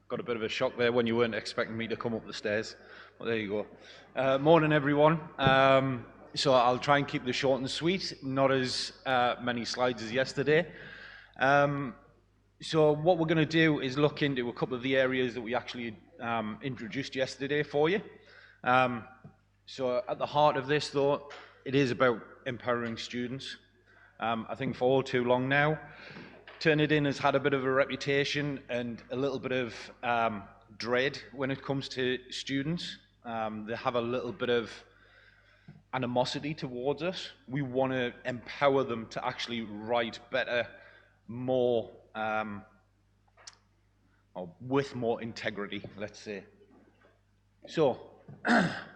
Got a bit of a shock there when you weren't expecting me to come up the stairs. Well, there you go. Morning, everyone. So I'll try and keep this short and sweet, not as many slides as yesterday. So what we're going to do is look into a couple of the areas that we actually introduced yesterday for you. So at the heart of this, though, it is about empowering students. I think for all too long now, Turnitin has had a bit of a reputation and a little bit of dread when it comes to students. They have a little bit of animosity towards us. We want to empower them to actually write better, more, or with more integrity, let's say. So,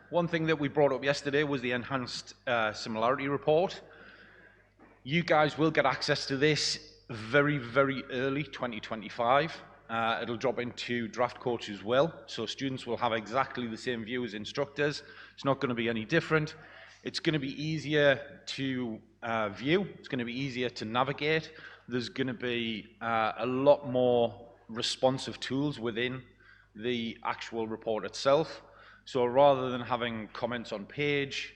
one thing that we brought up yesterday was the enhanced similarity report. You guys will get access to this very, very early 2025. It'll drop into draft coach as well, so students will have exactly the same view as instructors. It's not going to be any different. It's going to be easier to view. It's going to be easier to navigate. There's going to be a lot more responsive tools within the actual report itself. So rather than having comments on page,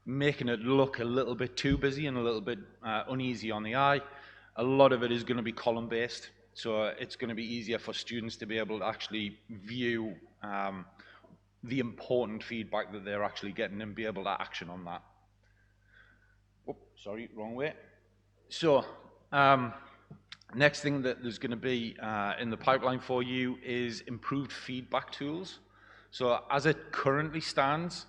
making it look a little bit too busy and a little bit uneasy on the eye, a lot of it is going to be column based, so it's going to be easier for students to be able to actually view the important feedback that they're actually getting and be able to action on that. Oh, sorry, wrong way. So next thing that there's going to be in the pipeline for you is improved feedback tools. So as it currently stands,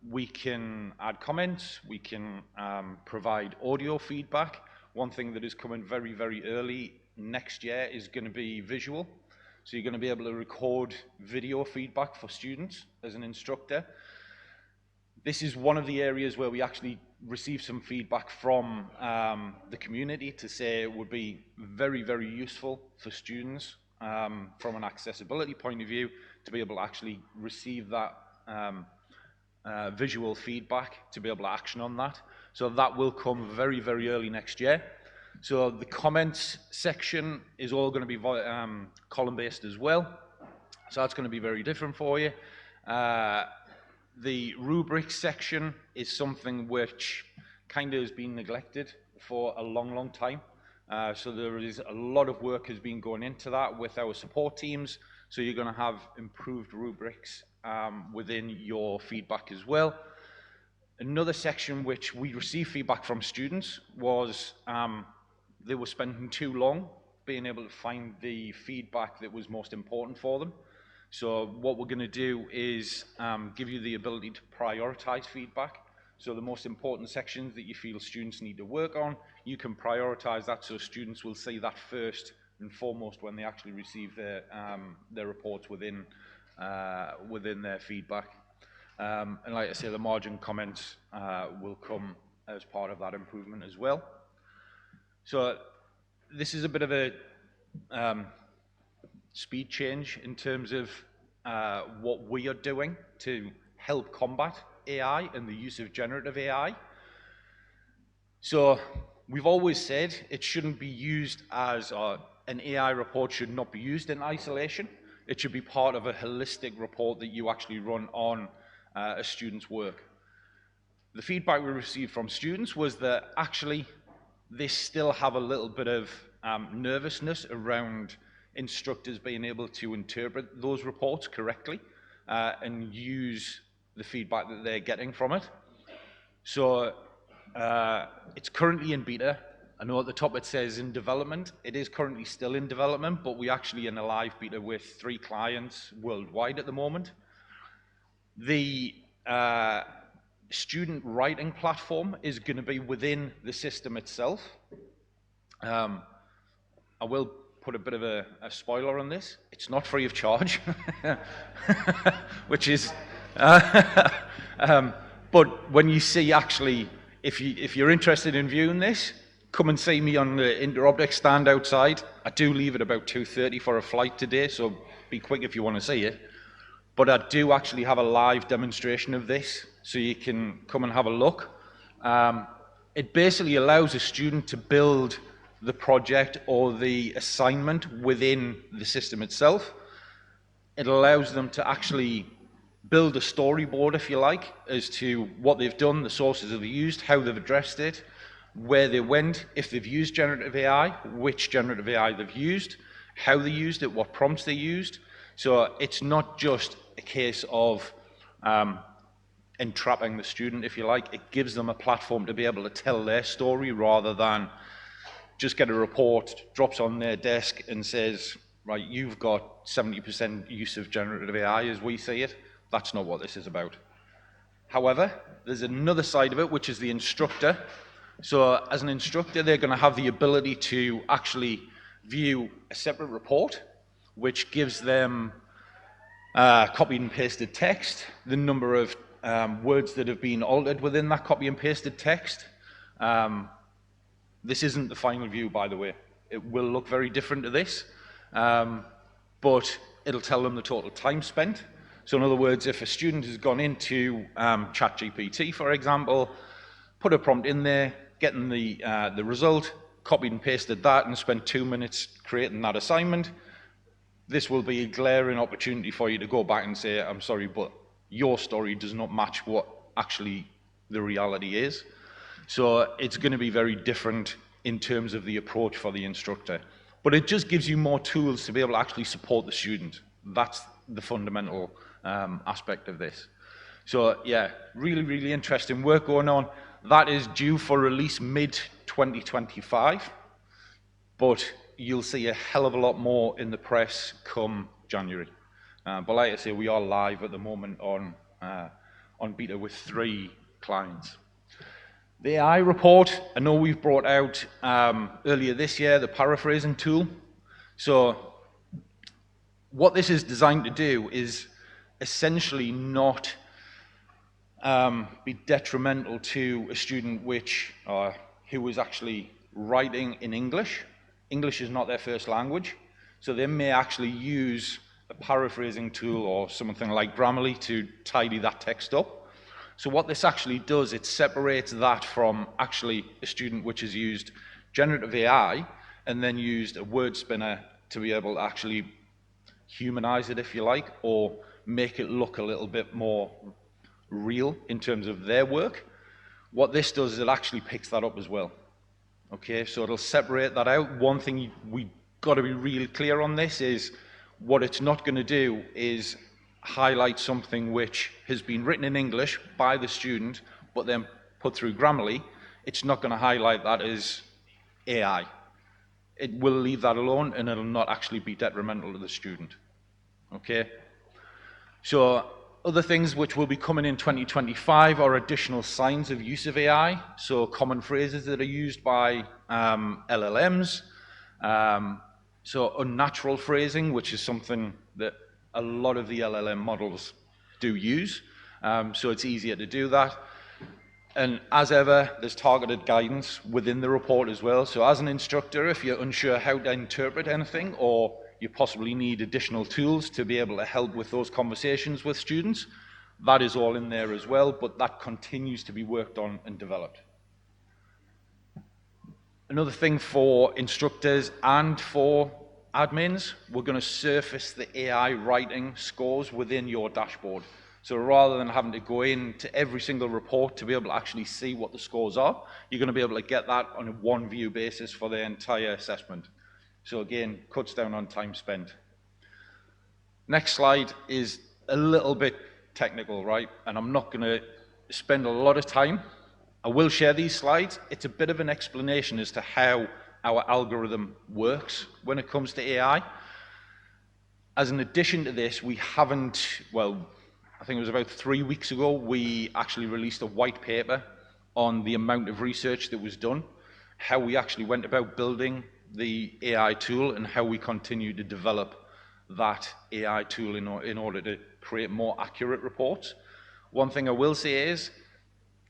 we can add comments, we can provide audio feedback. One thing that is coming very, very early next year is going to be visual. So you're going to be able to record video feedback for students as an instructor. This is one of the areas where we actually receive some feedback from the community to say it would be very, very useful for students from an accessibility point of view to be able to actually receive that visual feedback, to be able to action on that. So that will come very, very early next year. So the comments section is all going to be column-based as well. So that's going to be very different for you. The rubrics section is something which kind of has been neglected for a long, long time. So there is a lot of work has been going into that with our support teams. So you're going to have improved rubrics within your feedback as well. Another section which we received feedback from students was they were spending too long being able to find the feedback that was most important for them. So what we're going to do is give you the ability to prioritize feedback. So the most important sections that you feel students need to work on, you can prioritize that so students will see that first and foremost when they actually receive their reports within their feedback. And like I say, the margin comments will come as part of that improvement as well. So this is a bit of a speed change in terms of what we are doing to help combat AI and the use of generative AI. So we've always said it shouldn't be used as an AI report should not be used in isolation. It should be part of a holistic report that you actually run on a student's work. The feedback we received from students was that actually they still have a little bit of nervousness around instructors being able to interpret those reports correctly and use the feedback that they're getting from it. So it's currently in beta. I know at the top it says in development. It is currently still in development, but we're actually in a live beta with 3 clients worldwide at the moment. The student writing platform is going to be within the system itself. I will put a bit of a spoiler on this. It's not free of charge, which is, but when you see actually, if you're interested in viewing this, come and see me on the Interoptics stand outside. I do leave at about 2:30 for a flight today, so be quick if you want to see it. But I do actually have a live demonstration of this, so you can come and have a look. It basically allows a student to build the project or the assignment within the system itself. It allows them to actually build a storyboard, if you like, as to what they've done, the sources they've used, how they've addressed it, where they went, if they've used generative AI, which generative AI they've used, how they used it, what prompts they used. So it's not just a case of entrapping the student, if you like. It gives them a platform to be able to tell their story rather than just get a report, drops on their desk and says, right, you've got 70% use of generative AI as we see it. That's not what this is about. However, there's another side of it, which is the instructor. So as an instructor, they're going to have the ability to actually view a separate report, which gives them copied and pasted text, the number of words that have been altered within that copy and pasted text. This isn't the final view, by the way. It will look very different to this, but it'll tell them the total time spent. So in other words, if a student has gone into ChatGPT, for example, put a prompt in there, getting the result, copied and pasted that, and spent 2 minutes creating that assignment, this will be a glaring opportunity for you to go back and say, I'm sorry, but your story does not match what actually the reality is. So it's going to be very different in terms of the approach for the instructor. But it just gives you more tools to be able to actually support the student. That's the fundamental aspect of this. So yeah, really, really interesting work going on. That is due for release mid-2025, but you'll see a hell of a lot more in the press come January. But like I say, we are live at the moment on beta with 3 clients. The AI report, I know we've brought out earlier this year, the paraphrasing tool. So what this is designed to do is essentially not be detrimental to a student who was actually writing in English. English is not their first language, so they may actually use a paraphrasing tool or something like Grammarly to tidy that text up. So what this actually does, it separates that from actually a student which has used generative AI and then used a word spinner to be able to actually humanize it, if you like, or make it look a little bit more real in terms of their work. What this does is it actually picks that up as well. Okay, so it'll separate that out. One thing we got to be really clear on this is what it's not going to do is highlight something which has been written in English by the student but then put through Grammarly. It's not going to highlight that as AI. It will leave that alone and it'll not actually be detrimental to the student. Okay? So other things which will be coming in 2025 are additional signs of use of AI, so common phrases that are used by LLMs, so unnatural phrasing, which is something that a lot of the LLM models do use, so it's easier to do that. And as ever, there's targeted guidance within the report as well. So as an instructor, if you're unsure how to interpret anything, or you possibly need additional tools to be able to help with those conversations with students, that is all in there as well, but that continues to be worked on and developed. Another thing for instructors and for admins, we're going to surface the AI writing scores within your dashboard. So rather than having to go into every single report to be able to actually see what the scores are, you're going to be able to get that on a one view basis for the entire assessment. So again, cuts down on time spent. Next slide is a little bit technical, right? And I'm not going to spend a lot of time. I will share these slides. It's a bit of an explanation as to how our algorithm works when it comes to AI. As an addition to this, we haven't, well, I think it was about 3 weeks ago, we actually released a white paper on the amount of research that was done, how we actually went about building the AI tool and how we continue to develop that AI tool in order to create more accurate reports. One thing I will say is,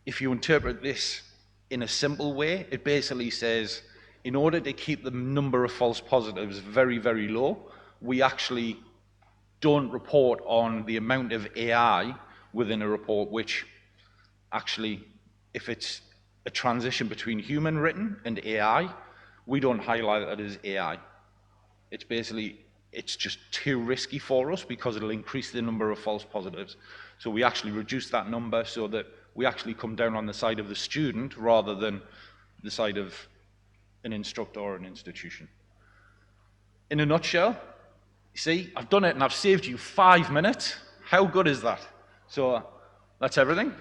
if you interpret this in a simple way, it basically says, in order to keep the number of false positives very, very low, we actually don't report on the amount of AI within a report, which actually, if it's a transition between human written and AI, we don't highlight that as AI. It's basically, it's just too risky for us because it'll increase the number of false positives. So we actually reduce that number so that we actually come down on the side of the student rather than the side of an instructor or an institution. In a nutshell, you see, I've done it and I've saved you 5 minutes. How good is that? So that's everything.